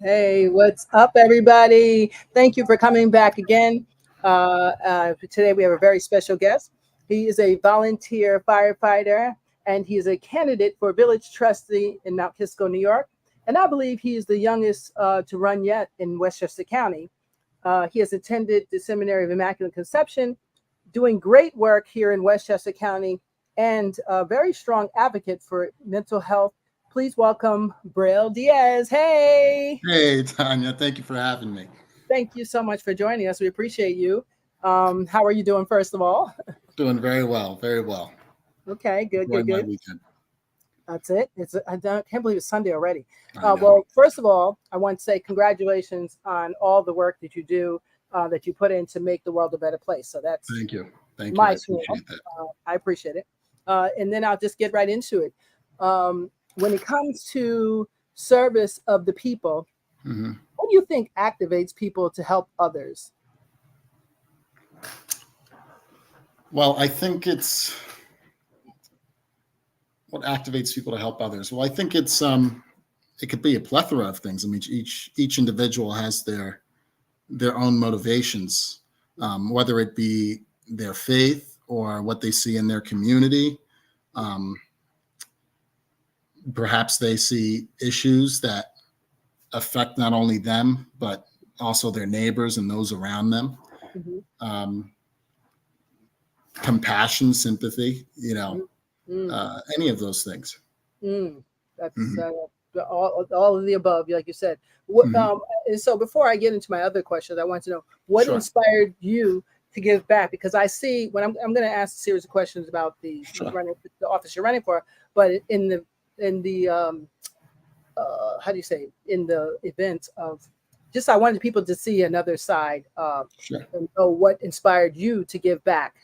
Hey, what's up, everybody? Thank you for coming back again. Today we have a very special guest. He is a volunteer firefighter, and he is a candidate for Village Trustee in Mount Kisco, New York. And I believe he is the youngest to run yet in Westchester County. He has attended the Seminary of Immaculate Conception, doing great work here in Westchester County, and a very strong advocate for mental health. Please welcome Braille Diaz. Hey. Hey, Tanya. Thank you for having me. Thank you so much for joining us. We appreciate you. How are you doing, first of all? Doing very well, very well. Okay, good. My weekend. That's it. I can't believe it's Sunday already. Well, first of all, I want to say congratulations on all the work that you do, that you put in to make the world a better place. So that's Thank you. My school. I appreciate it. And then I'll just get right into it. When it comes to service of the people, what do you think activates people to help others? Well, I think it's what activates people to help others. Well, I think it's it could be a plethora of things. I mean, each individual has their own motivations, whether it be their faith or what they see in their community. Perhaps they see issues that affect not only them, but also their neighbors and those around them. Compassion, sympathy, any of those things. That's all of the above, like you said. And so before I get into my other questions, I want to know what inspired you to give back, because I see when I'm going to ask a series of questions about the office you're running for, but in the how do you say, in the event of just, I wanted people to see another side and know what inspired you to give back,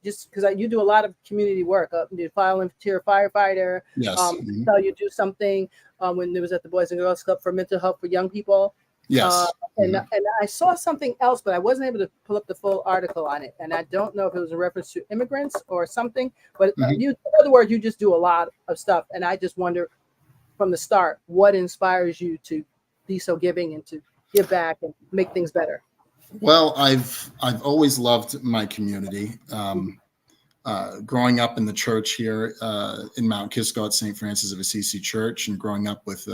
just because you do a lot of community work. You're a volunteer firefighter. Yes. So you do something when it was at the Boys and Girls Club for mental health for young people. Yes. And I saw something else, but I wasn't able to pull up the full article on it. And I don't know if it was a reference to immigrants or something, but in other words, you just do a lot of stuff. And I just wonder from the start, what inspires you to be so giving and to give back and make things better? Well, I've always loved my community. Growing up in the church here in Mount Kisco at St. Francis of Assisi Church, and growing up with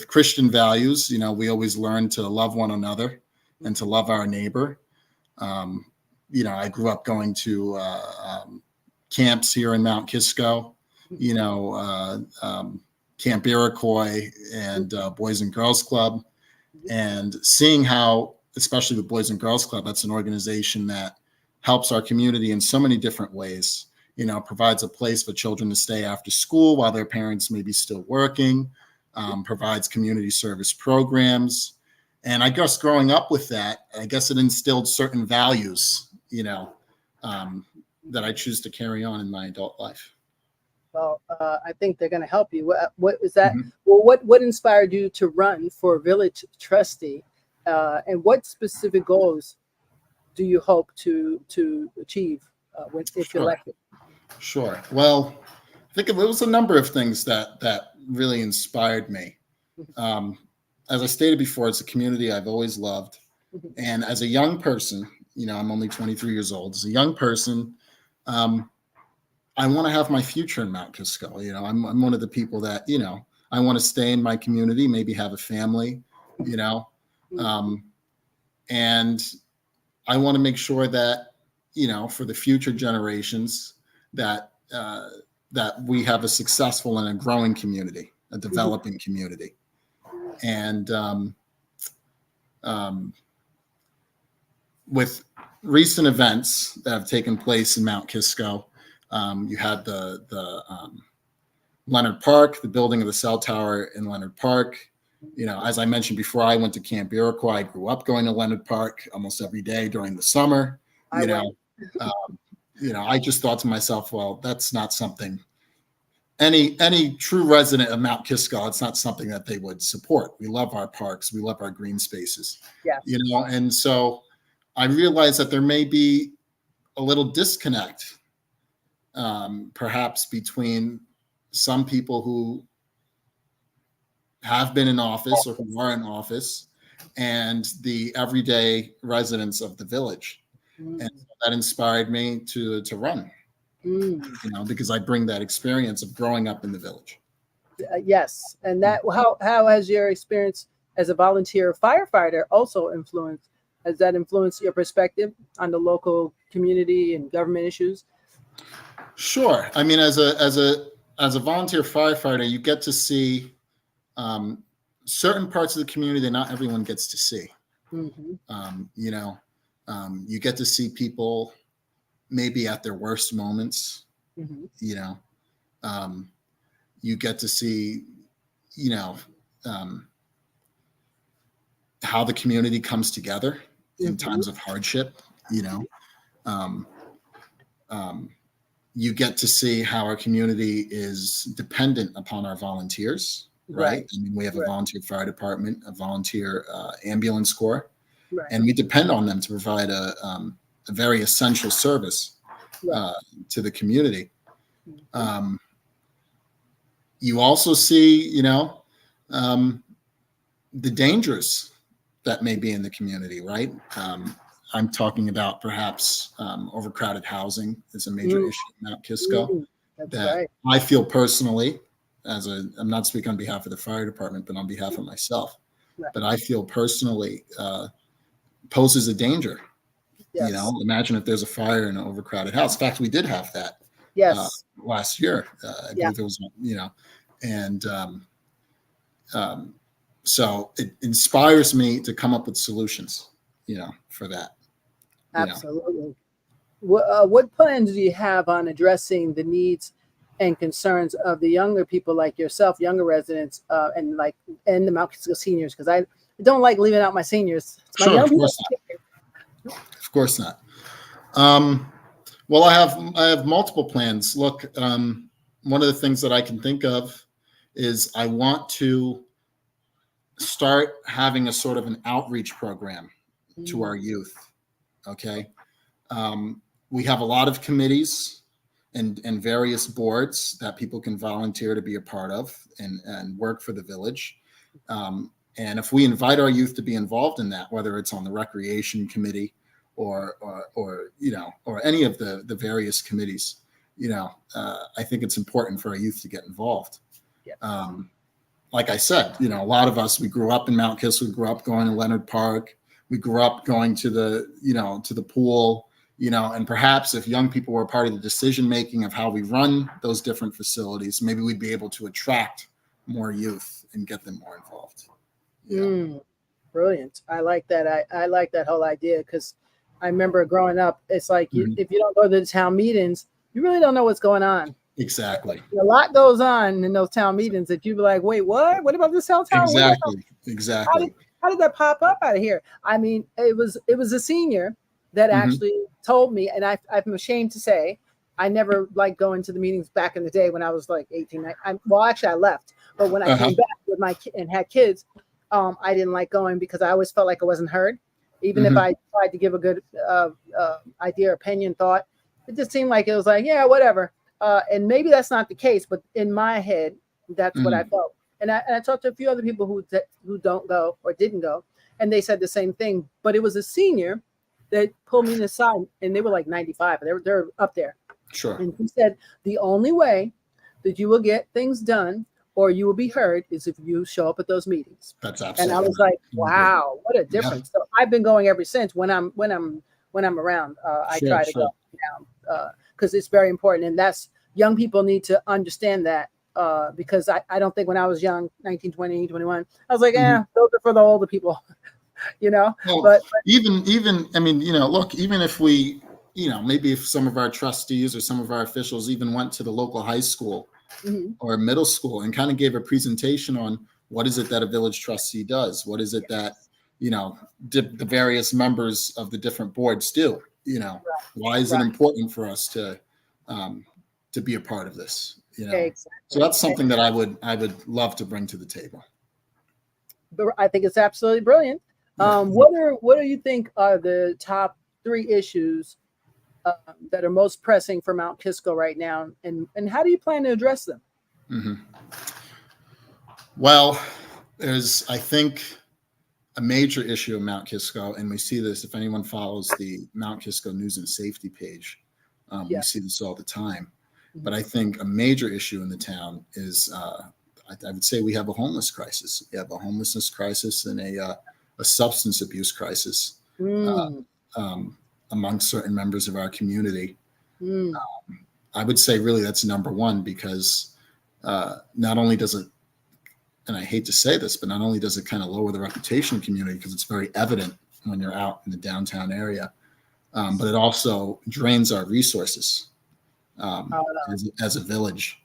Christian values, we always learn to love one another and to love our neighbor. I grew up going to camps here in Mount Kisco, Camp Iroquois and Boys and Girls Club, and seeing how, especially the Boys and Girls Club, that's an organization that helps our community in so many different ways. Provides a place for children to stay after school while their parents may be still working, provides community service programs. And I guess growing up with that, I guess it instilled certain values, that I choose to carry on in my adult life. Well, I think they're going to help you. What is that? Well, what inspired you to run for Village Trustee, and what specific goals do you hope to achieve if you're elected? Sure. Well, I think it was a number of things that really inspired me. As I stated before, it's a community I've always loved, and as a young person, I'm only 23 years old. As a young person, I want to have my future in Mount Kisco. I'm one of the people that, I want to stay in my community, maybe have a family, and I want to make sure that, for the future generations, that we have a successful and a growing community, a developing community. And with recent events that have taken place in Mount Kisco, you had the Leonard Park, the building of the cell tower in Leonard Park. As I mentioned before, I went to Camp Iroquois. I grew up going to Leonard Park almost every day during the summer. I just thought to myself, well, that's not something any true resident of Mount Kisco, it's not something that they would support. We love our parks. We love our green spaces. Yeah. And so I realized that there may be a little disconnect, perhaps between some people who have been in office or who are in office, and the everyday residents of the village. And so that inspired me to run, because I bring that experience of growing up in the village. Yes, and that how has your experience as a volunteer firefighter also influenced? Has that influenced your perspective on the local community and government issues? Sure. I mean, as a volunteer firefighter, you get to see certain parts of the community that not everyone gets to see. You get to see people maybe at their worst moments. You get to see, how the community comes together in times of hardship. You get to see how our community is dependent upon our volunteers, right? I mean, we have a volunteer fire department, a volunteer ambulance corps, and we depend on them to provide a very essential service to the community. You also see, the dangers that may be in the community, right? I'm talking about perhaps overcrowded housing is a major issue in Mount Kisco. I feel personally, I'm not speaking on behalf of the fire department, but on behalf of myself, but I feel personally poses a danger. Imagine if there's a fire in an overcrowded house. In fact, we did have that last year. I believe it was, and so it inspires me to come up with solutions, for that. Absolutely. What plans do you have on addressing the needs and concerns of the younger people like yourself, younger residents, and the Mount Kisco seniors? Because I don't like leaving out my seniors. Sure, of course not. Of course not. Well, I have multiple plans. Look, one of the things that I can think of is I want to start having a sort of an outreach program to our youth. Okay. We have a lot of committees and various boards that people can volunteer to be a part of and work for the village. And if we invite our youth to be involved in that, whether it's on the recreation committee or any of the various committees, I think it's important for our youth to get involved. Like I said, a lot of us, we grew up in Mount Kisco, we grew up going to Leonard Park. We grew up going to the pool, and perhaps if young people were part of the decision-making of how we run those different facilities, maybe we'd be able to attract more youth and get them more involved. Brilliant. I like that. I like that whole idea, because I remember growing up, it's like if you don't go to the town meetings, you really don't know what's going on. Exactly. A lot goes on in those town meetings that you'd be like, wait, what? What about this town? Exactly. How did that pop up out of here? I mean, it was a senior that actually told me, and I'm ashamed to say, I never liked going to the meetings back in the day when I was like 18. Actually, I left. But when I came back with and had kids, I didn't like going because I always felt like I wasn't heard. Even if I tried to give a good idea, opinion, thought, it just seemed like it was like, yeah, whatever. And maybe that's not the case, but in my head, that's what I felt. And I talked to a few other people who don't go or didn't go, and they said the same thing. But it was a senior that pulled me aside, and they were like 95. They're up there. Sure. And he said, the only way that you will get things done or you will be heard is if you show up at those meetings. That's absolutely. And I was like, wow, what a difference. So I've been going ever since when I'm around. I try to go down because it's very important. And that's, young people need to understand that. Because I don't think when I was young, 19, 20, 21, I was like, those are for the older people, Well, but even, I mean, look, even if we, maybe if some of our trustees or some of our officials even went to the local high school or middle school and kind of gave a presentation on what is it that a village trustee does? What is it that, the various members of the different boards do? Why is it important for us to be a part of this? Exactly. So that's something that I would love to bring to the table. But I think it's absolutely brilliant. What do you think are the top 3 issues that are most pressing for Mount Kisco right now, and how do you plan to address them? Well, There's, I think, a major issue in Mount Kisco, and we see this if anyone follows the Mount Kisco News and Safety page. We see this all the time. But I think a major issue in the town is, I would say, we have a homeless crisis. We have a homelessness crisis and a substance abuse crisis among certain members of our community. I would say really that's number one, because not only does it, and I hate to say this, but not only does it kind of lower the reputation of the community because it's very evident when you're out in the downtown area, but it also drains our resources as a village,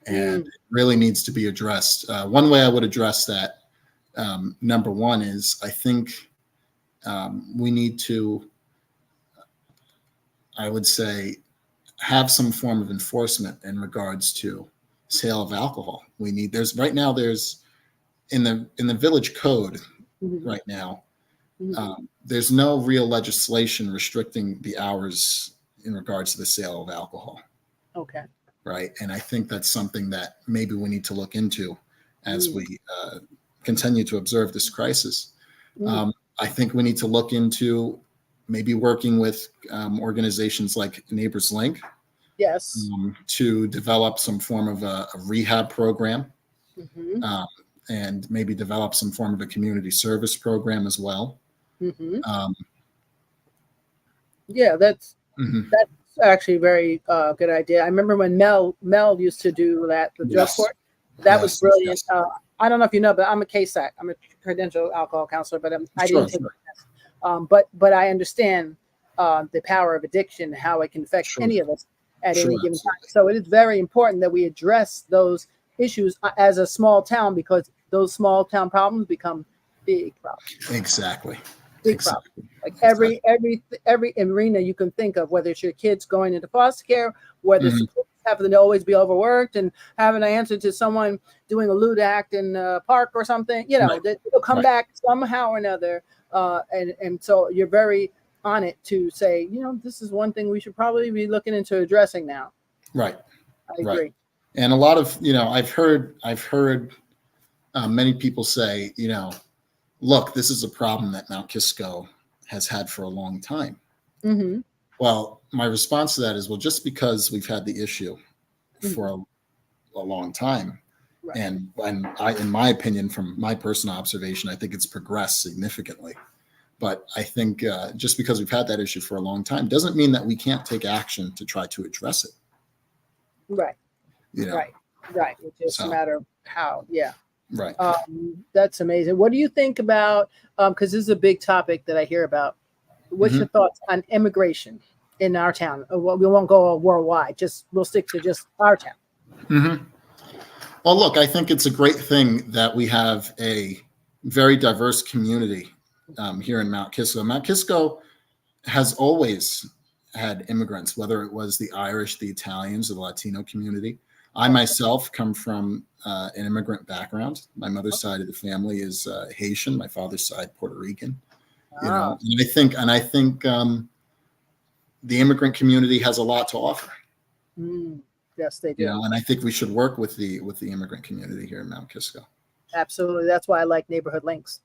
and it really needs to be addressed. One way I would address that, number one, is I think we need to, I would say, have some form of enforcement in regards to sale of alcohol. There's in the village code right now, there's no real legislation restricting the hours in regards to the sale of alcohol. Okay. Right. And I think that's something that maybe we need to look into as we continue to observe this crisis. I think we need to look into maybe working with organizations like Neighbors Link. Yes. To develop some form of a rehab program, and maybe develop some form of a community service program as well. Yeah, that's actually a very good idea. I remember when Mel used to do the drug court. That was brilliant. Yes. I don't know if you know, but I'm a KSAC. I'm a credentialed alcohol counselor, but I didn't take the test. But I understand the power of addiction, how it can affect any of us at any given time. So it is very important that we address those issues as a small town, because those small town problems become big problems. Exactly. Big problem. Like every arena you can think of, whether it's your kids going into foster care, whether it's having to always be overworked and having to answer to someone doing a lewd act in a park or something, that will come back somehow or another. And so you're very on it to say, this is one thing we should probably be looking into addressing now. Right. I agree. Right. And a lot of, I've heard many people say, look, this is a problem that Mount Kisco has had for a long time. Well, my response to that is, well, just because we've had the issue for a long time, and in my opinion, from my personal observation, I think it's progressed significantly. But I think just because we've had that issue for a long time doesn't mean that we can't take action to try to address it. Right. Right. It's just a matter of how. Yeah. Right. That's amazing. What do you think about, because this is a big topic that I hear about, what's your thoughts on immigration in our town? We won't go worldwide, we'll stick to just our town. Well, look, I think it's a great thing that we have a very diverse community here in Mount Kisco. Mount Kisco has always had immigrants, whether it was the Irish, the Italians, or the Latino community. I myself come from an immigrant background. My mother's side of the family is Haitian. My father's side, Puerto Rican. And I think the immigrant community has a lot to offer. Yes, they do. And I think we should work with the immigrant community here in Mount Kisco. Absolutely. That's why I like Neighborhood Links.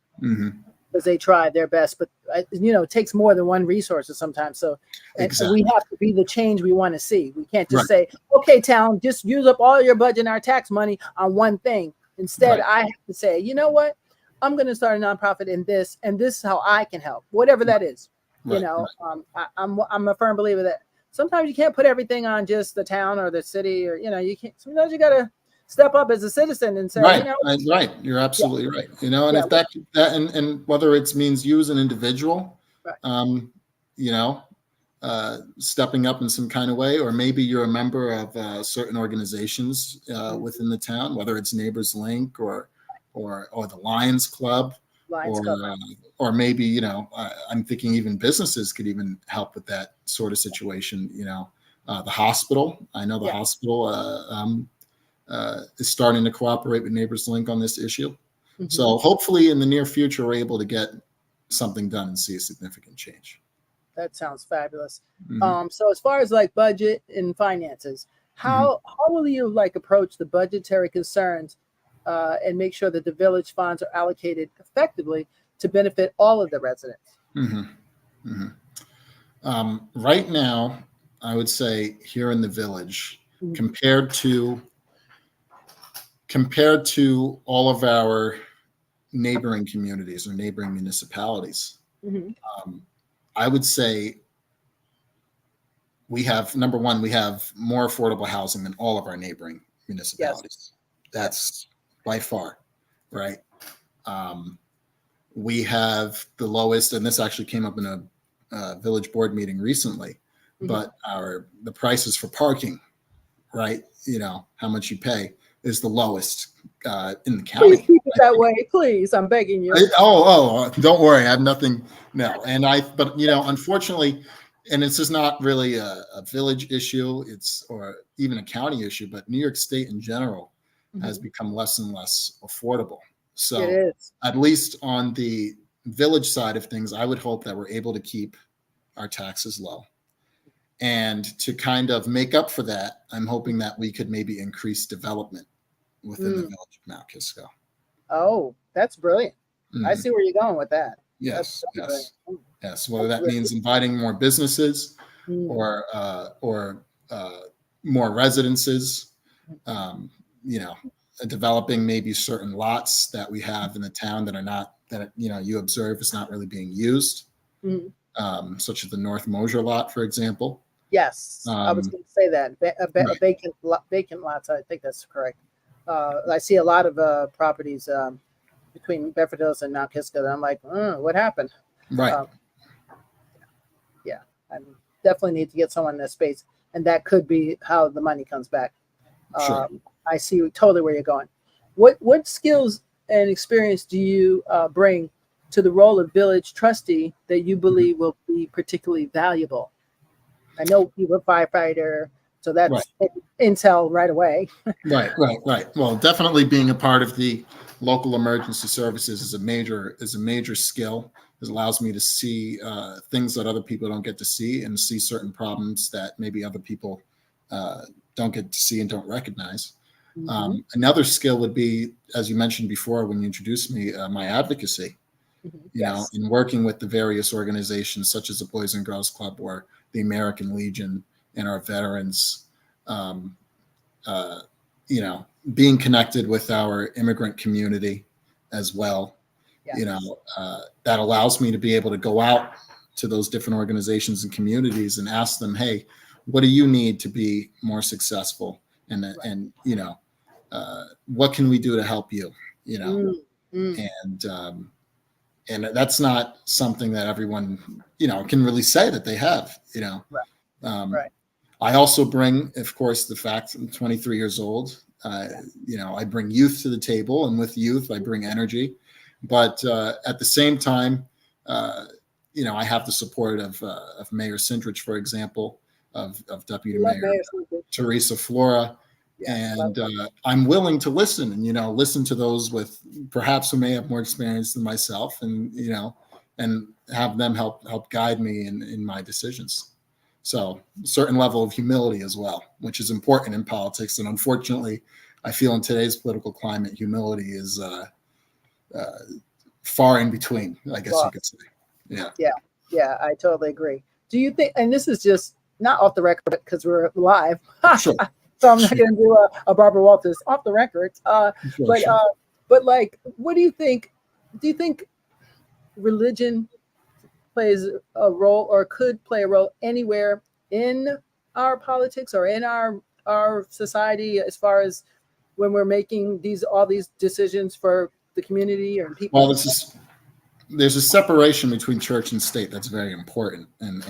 Because they try their best, but it takes more than one resource sometimes. So we have to be the change we want to see. We can't just say, okay, town, just use up all your budget and our tax money on one thing. Instead, I have to say, you know what? I'm going to start a nonprofit in this, and this is how I can help, whatever that is. I'm a firm believer that sometimes you can't put everything on just the town or the city, or you can't. Sometimes you got to step up as a citizen and say, right. You're absolutely right. And if that and whether it means you as an individual, stepping up in some kind of way, or maybe you're a member of certain organizations within the town, whether it's Neighbors Link or the Lions Club, or maybe I'm thinking even businesses could even help with that sort of situation. The hospital. I know the hospital is starting to cooperate with Neighbors Link on this issue. So hopefully in the near future, we're able to get something done and see a significant change. That sounds fabulous. So as far as like budget and finances, how will you approach the budgetary concerns and make sure that the village funds are allocated effectively to benefit all of the residents. Right now, I would say here in the village, compared to all of our neighboring communities or neighboring municipalities, I would say we have, number one, we have more affordable housing than all of our neighboring municipalities. That's by far, right? We have the lowest, and this actually came up in a village board meeting recently, but the prices for parking, right? You know, how much you pay is the lowest in the county. Please keep it that way, please. I'm begging you. Don't worry. I have nothing. No. But you know, unfortunately, and this is not really a village issue, or even a county issue, but New York State in general has become less and less affordable. So it is. At least on the village side of things, I would hope that we're able to keep our taxes low. And to kind of make up for that, I'm hoping that we could maybe increase development within the village of Mount Kisco. Oh, that's brilliant. I see where you're going with that. Yes. Whether that means inviting more businesses or more residences, you know, developing maybe certain lots that we have in the town that are not, that, you know, you observe is not really being used, such as the North Mosier lot, for example. Yes, I was going to say that vacant lots. I think that's correct. I see a lot of properties between Bedford Hills and Mount Kisco. And I'm like, what happened? Right. Yeah, I definitely need to get someone in that space, and that could be how the money comes back. Sure. I see totally where you're going. What skills and experience do you bring to the role of village trustee that you believe will be particularly valuable? I know you're a firefighter, so that's intel right away. Right. Well, definitely being a part of the local emergency services is a major skill. It allows me to see things that other people don't get to see, and see certain problems that maybe other people don't get to see and don't recognize. Another skill would be, as you mentioned before when you introduced me, my advocacy. You know, in working with the various organizations such as the Boys and Girls Club or the American Legion and our veterans, you know, being connected with our immigrant community as well. You know, that allows me to be able to go out to those different organizations and communities and ask them, hey, what do you need to be more successful? And you know, what can we do to help you? You know, and that's not something that everyone, you know, can really say that they have, you know. I also bring, of course, the fact I'm 23 years old. You know, I bring youth to the table, and with youth, I bring energy. But at the same time, you know, I have the support of Mayor Sindrich, for example, of Deputy Mayor Teresa Flora. And I'm willing to listen, and, you know, listen to those with perhaps who may have more experience than myself, and, you know, and have them help guide me in my decisions. So a certain level of humility as well, which is important in politics. And unfortunately, I feel in today's political climate, humility is far in between, I guess you could say. Yeah, I totally agree. Do you think, and this is just not off the record because we're live, Sure. So I'm not going to do a Barbara Walters off the record. But like, what do you think? Do you think religion plays a role, or could play a role anywhere in our politics or in our society, as far as when we're making all these decisions for the community or people? Well, there's a separation between church and state that's very important, and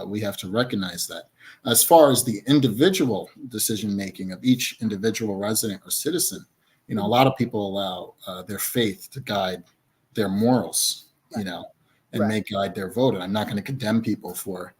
we have to recognize that. As far as the individual decision making of each individual resident or citizen, you know, a lot of people allow their faith to guide their morals, you know, and may guide their vote. And I'm not going to condemn people for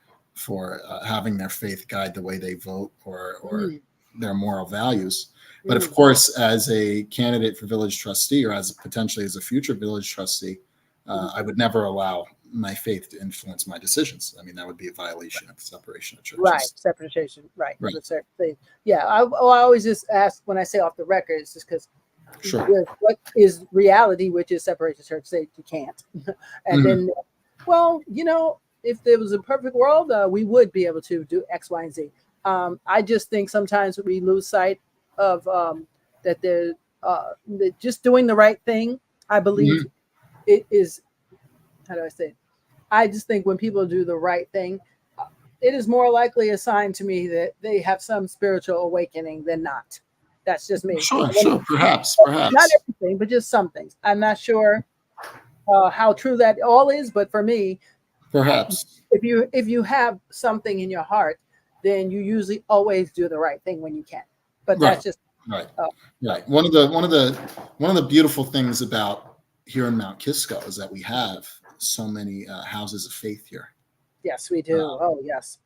having their faith guide the way they vote or their moral values. But of course, as a candidate for village trustee, or as potentially as a future village trustee, I would never allow my faith to influence my decisions. I mean, that would be a violation of the separation of churches. Right, separation. Right. Right. With certain things. Yeah, I always just ask when I say off the record, it's just because Sure. what is reality, which is separation of church, say you can't, and then, well, if there was a perfect world, we would be able to do X, Y, and Z. I just think sometimes we lose sight of that they're just doing the right thing. I believe it is. How do I say it? I just think when people do the right thing, it is more likely a sign to me that they have some spiritual awakening than not. That's just me. Sure, perhaps. Not everything, but just some things. I'm not sure how true that all is, but for me, perhaps if you have something in your heart, then you usually always do the right thing when you can. But that's just right. One of the beautiful things about here in Mount Kisco is that we have so many houses of faith here. Yes, we do. Yes.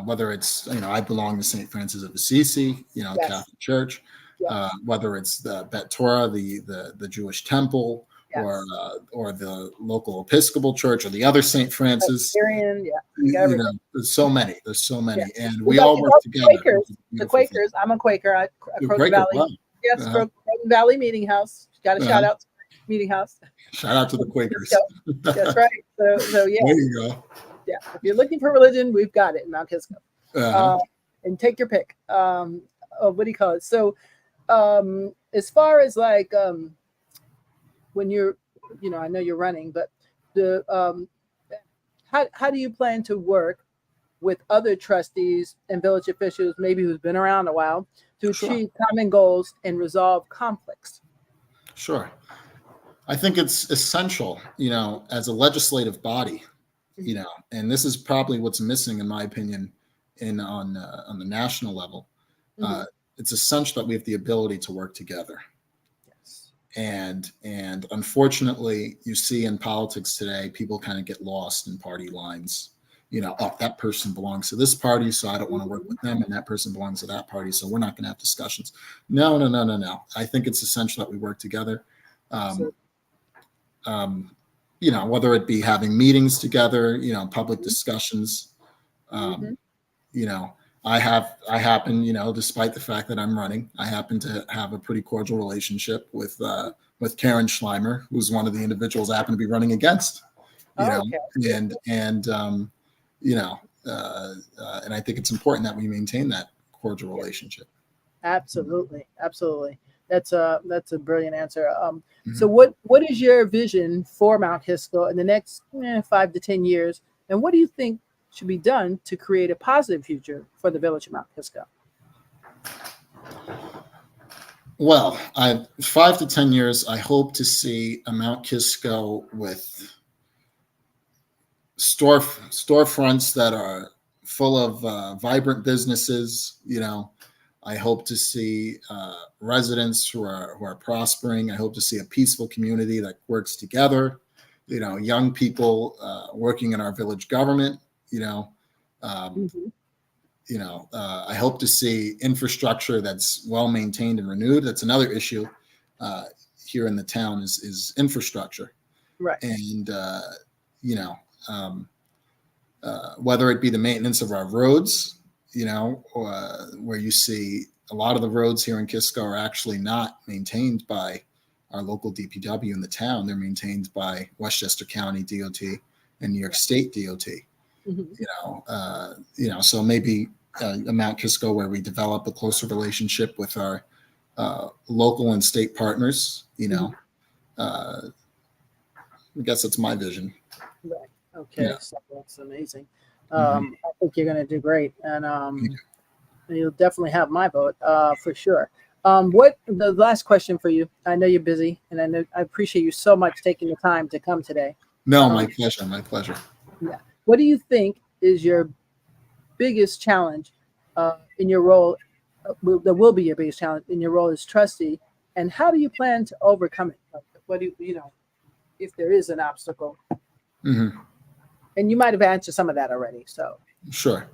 Whether it's, I belong to St. Francis of Assisi, Yes. Catholic Church, Yes. whether it's the Bet Torah, the Jewish temple, Yes. or the local Episcopal Church, or the other St. Francis. There's so many. Yeah. And we all work together. The Quakers. I'm a Quaker. Croton Valley. Wow. Yes, Croton Valley Meeting House. Got a shout out to Meeting House. Shout out to the Quakers. That's right. So yeah. There you go. Yeah. If you're looking for religion, we've got it in Mount Kisco. And take your pick. What do you call it? So as far as like when you're, I know you're running, but the how do you plan to work with other trustees and village officials, maybe who's been around a while, to achieve common goals and resolve conflicts? Sure. I think it's essential, as a legislative body, and this is probably what's missing, in my opinion, on the national level. It's essential that we have the ability to work together. Yes. And unfortunately, you see in politics today, people kind of get lost in party lines. That person belongs to this party, so I don't want to work with them, and that person belongs to that party, so we're not going to have discussions. No. I think it's essential that we work together. Whether it be having meetings together, public discussions. I happen, despite the fact that I'm running, I happen to have a pretty cordial relationship with Karen Schleimer, who's one of the individuals I happen to be running against. And I think it's important that we maintain that cordial relationship. Absolutely. That's a brilliant answer. So what is your vision for Mount Kisco in the next 5 to 10 years? And what do you think should be done to create a positive future for the village of Mount Kisco? Well, 5 to 10 years, I hope to see a Mount Kisco with storefronts that are full of vibrant businesses. I hope to see residents who are prospering. I hope to see a peaceful community that works together. Young people working in our village government. I hope to see infrastructure that's well maintained and renewed. That's another issue here in the town is infrastructure. Right. And whether it be the maintenance of our roads, where you see a lot of the roads here in Kisco are actually not maintained by our local DPW in the town. They're maintained by Westchester County DOT and New York State DOT. So maybe a Mount Kisco where we develop a closer relationship with our local and state partners. I guess that's my vision. Right. Okay. Yeah. So that's amazing. I think you're going to do great, and you'll definitely have my vote for sure. What the last question for you? I know you're busy, and I appreciate you so much taking the time to come today. No, my pleasure. My pleasure. Yeah. What do you think is your biggest challenge in your role? That will be your biggest challenge in your role as trustee, and how do you plan to overcome it? What do if there is an obstacle? And you might have answered some of that already. So sure.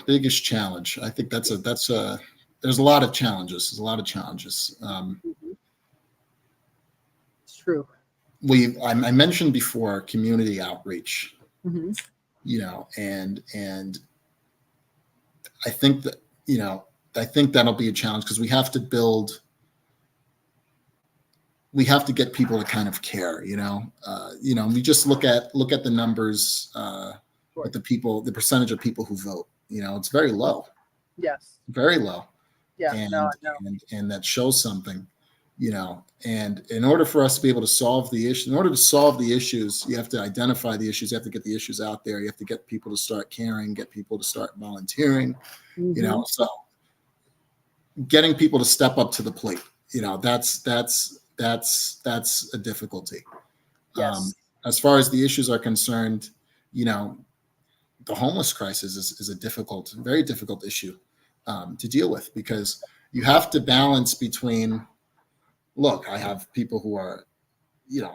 Biggest challenge. I think there's a lot of challenges. It's true. I mentioned before community outreach, Mm-hmm. And I think that, I think that'll be a challenge because we have to get people to kind of care, we just look at the numbers, with the percentage of people who vote, it's very low, Yes. very low. Yeah. And, No, I know. and that shows something, and in order for us to be able to solve the issue, in order to solve the issues, you have to identify the issues, you have to get the issues out there, you have to get people to start caring, get people to start volunteering, Mm-hmm. so getting people to step up to the plate, that's a difficulty. Yes. As far as the issues are concerned, the homeless crisis is a very difficult issue, to deal with, because you have to balance between, look, I have people who are,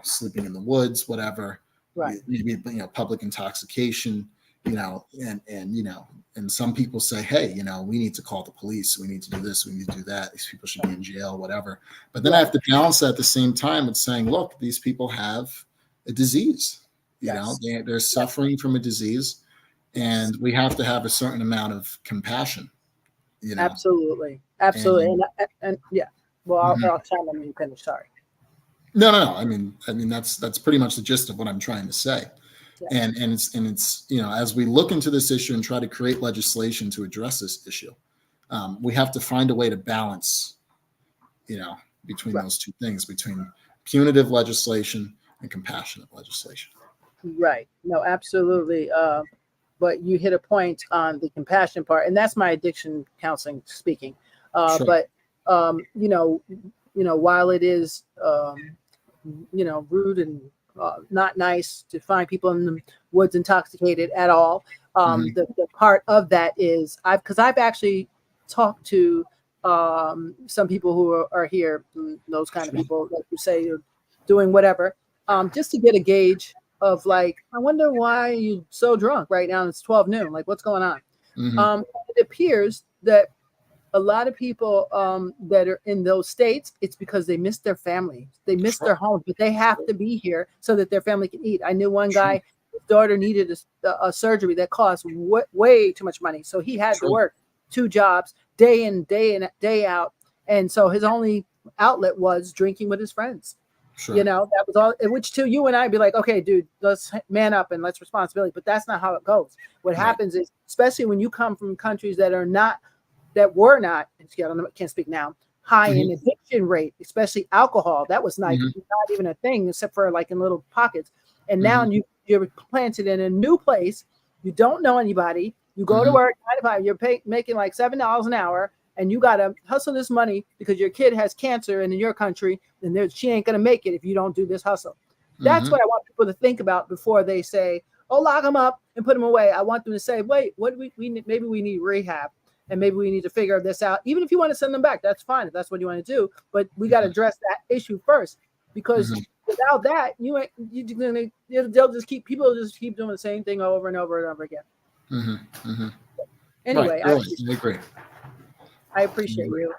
sleeping in the woods, whatever, Right. maybe, public intoxication, and some people say, hey, we need to call the police. We need to do this. We need to do that. These people should be in jail, whatever. But then I have to balance that at the same time with saying, look, these people have a disease, Yes. they're suffering from a disease, and we have to have a certain amount of compassion, Absolutely. And yeah. Well, I'll chime in when you finish. Sorry. No. I mean, that's pretty much the gist of what I'm trying to say. Yeah. And it's as we look into this issue and try to create legislation to address this issue, we have to find a way to balance, between those two things, between punitive legislation and compassionate legislation. Right. No, absolutely. But you hit a point on the compassion part, and that's my addiction counseling speaking. Sure. But while it is rude and not nice to find people in the woods intoxicated at all, the part of that is because I've actually talked to some people who are here, those kind of people that you say you're doing whatever, just to get a gauge of like, I wonder why you're so drunk right now. It's 12 noon. Like, what's going on? It appears that a lot of people that are in those states, it's because they miss their family. They miss their home, but they have to be here so that their family can eat. I knew one guy, his daughter needed a surgery that cost way too much money. So he had to work 2 jobs, day in, day out. And so his only outlet was drinking with his friends. That was all, which to you and I'd be like, okay, dude, let's man up and let's responsibility. But that's not how it goes. What happens is, especially when you come from countries that were not, I can't speak now, high in addiction rate, especially alcohol. That was not even a thing except for like in little pockets. And now you're planted in a new place. You don't know anybody. You go to work 9 to 5. You're making like $7 an hour. And you got to hustle this money because your kid has cancer and in your country, and she ain't going to make it if you don't do this hustle. That's what I want people to think about before they say, oh, lock them up and put them away. I want them to say, wait, what do we need? Maybe we need rehab, and maybe we need to figure this out. Even if you want to send them back, that's fine if that's what you want to do. But we got to address that issue first, because without that, they'll just keep doing the same thing over and over and over again. Anyway, I agree. I appreciate you.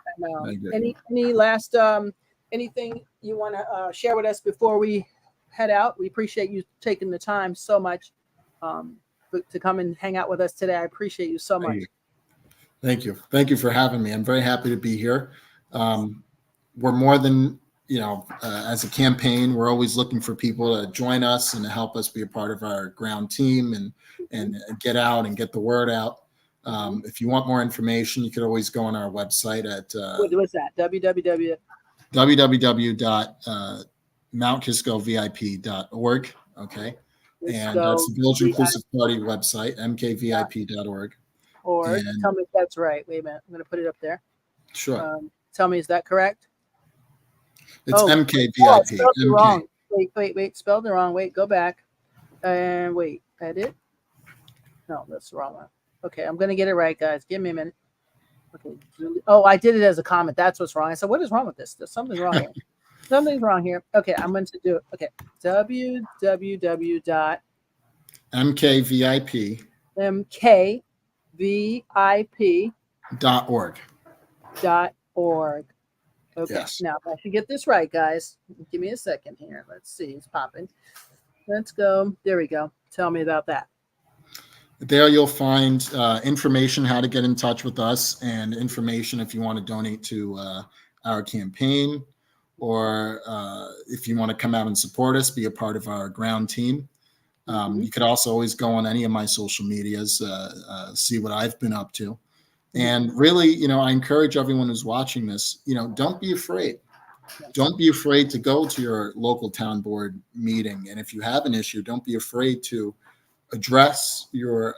Any last anything you want to share with us before we head out? We appreciate you taking the time so much to come and hang out with us today. I appreciate you so much. Thank you for having me. I'm very happy to be here. We're more than, as a campaign, we're always looking for people to join us and to help us be a part of our ground team and get out and get the word out. If you want more information, you could always go on our website at what's that? www.mountkiscovip.org. Okay. And that's the Village Inclusive Party website, mkvip.org. Tell me if that's right. Wait a minute. I'm going to put it up there. Sure. Tell me, is that correct? It's mkvip. Oh, spelled it wrong. Wait. Spelled it wrong. Wait, go back. And wait. Edit. No, that's the wrong one. Okay, I'm going to get it right, guys. Give me a minute. Okay. Oh, I did it as a comment. That's what's wrong. I said, what is wrong with this? There's something wrong here. Something's wrong here. Okay, I'm going to do it. Okay. www.mkvip. mkvip.org. .org. Okay. Yes. Now I should get this right, guys. Give me a second here. Let's see. It's popping. Let's go. There we go. Tell me about that. There you'll find information how to get in touch with us, and information if you want to donate to our campaign, or if you want to come out and support us, be a part of our ground team. You could also always go on any of my social medias, see what I've been up to. And really, I encourage everyone who's watching this, don't be afraid. Don't be afraid to go to your local town board meeting. And if you have an issue, don't be afraid to address your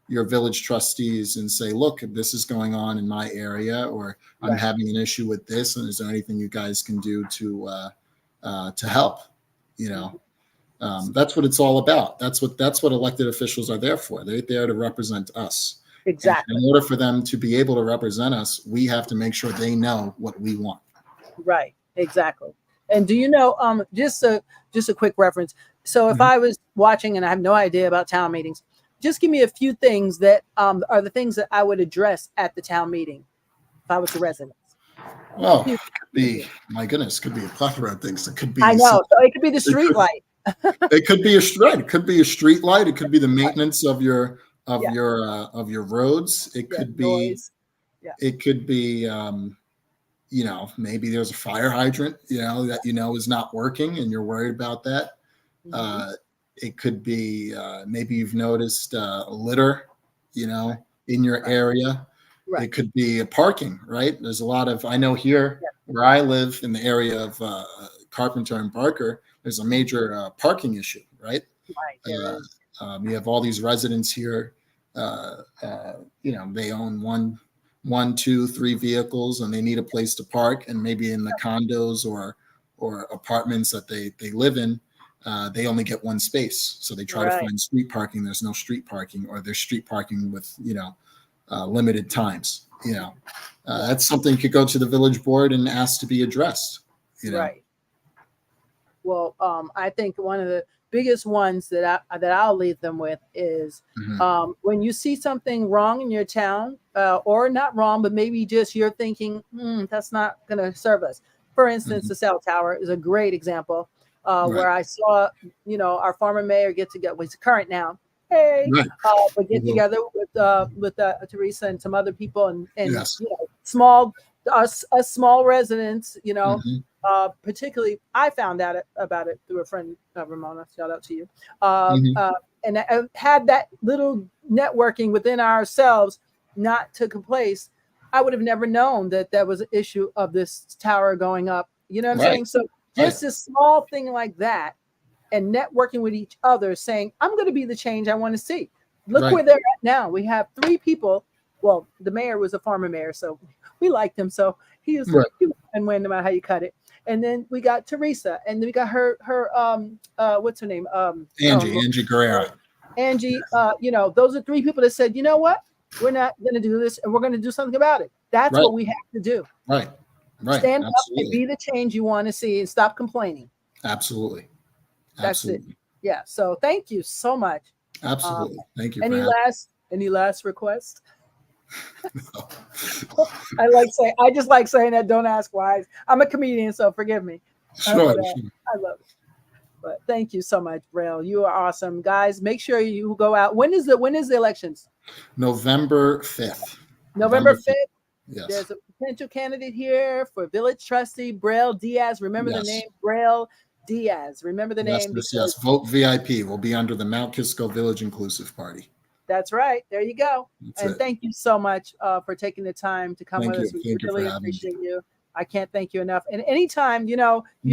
village trustees and say, look, this is going on in my area, or I'm having an issue with this, and is there anything you guys can do to help? That's what it's all about. That's what elected officials are there for. They're there to represent us. Exactly. And in order for them to be able to represent us, we have to make sure they know what we want. Right. Exactly. And do you know, just a quick reference. So if I was watching and I have no idea about town meetings, just give me a few things that are the things that I would address at the town meeting if I was a resident. Well, it could be, my goodness, could be a plethora of things. It could be. I know. So it could be the street light. It could be a street. It could be a street light. It could be the maintenance of your roads. It could be. Noise. Yeah. It could be. Maybe there's a fire hydrant. That is not working, and you're worried about that. It could be maybe you've noticed litter, in your area. Right. It could be parking, right? There's a lot of, I know here where I live in the area of Carpenter and Barker, there's a major parking issue, right? Right. You have all these residents here, they own one, two, three vehicles, and they need a place to park. And maybe in the condos or apartments that they live in, they only get one space. So they try to find street parking. There's no street parking, or there's street parking with, limited times. That's something you could go to the village board and ask to be addressed. Right. Well, I think one of the biggest ones that I'll leave them with is when you see something wrong in your town, or not wrong, but maybe just you're thinking, that's not going to serve us. For instance, the cell tower is a great example where I saw, our former mayor get together, well, he's current now. Hey, but get together with Teresa and some other people, and small residents, particularly I found out about it through a friend, Ramona, shout out to you. And I had that little networking within ourselves not took place, I would have never known that there was an issue of this tower going up. You know what I'm saying? So just a small thing like that, and networking with each other, saying, I'm going to be the change I want to see. Look where they're at now. We have 3 people. Well, the mayor was a former mayor, so we liked him. So he was and win no matter how you cut it. And then we got Teresa, and then we got her what's her name? Angie Guerrero. Angie, those are 3 people that said, you know what? We're not going to do this, and we're going to do something about it. That's what we have to do. Right. Stand up and be the change you want to see, and stop complaining. Absolutely. That's it. Yeah. So thank you so much. Absolutely. Thank you. Any last requests? I just like saying that. Don't ask why. I'm a comedian, so forgive me. Sure. I love it. But thank you so much, Braille. You are awesome, guys. Make sure you go out. When is the elections? November 5th. November 5th. Yes. There's a potential candidate here for Village Trustee, Braille Diaz. Remember the name, Braille Diaz. Remember the name. Yes. Vote VIP. Will be under the Mount Kisco Village Inclusive Party. That's right. There you go. Thank you so much for taking the time to come with us. We really appreciate you. I can't thank you enough. And anytime, you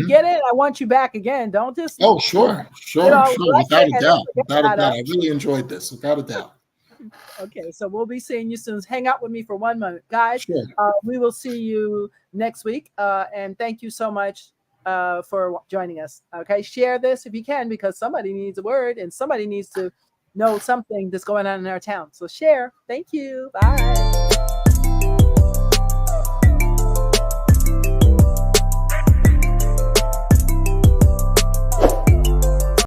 get in, I want you back again. Don't just. Oh, sure. Without a doubt. I really enjoyed this. Without a doubt. Okay, so we'll be seeing you soon. Hang out with me for 1 moment, guys. Sure. We will see you next week. And thank you so much for joining us. Okay, share this if you can, because somebody needs a word and somebody needs to know something that's going on in our town. So share. Thank you. Bye.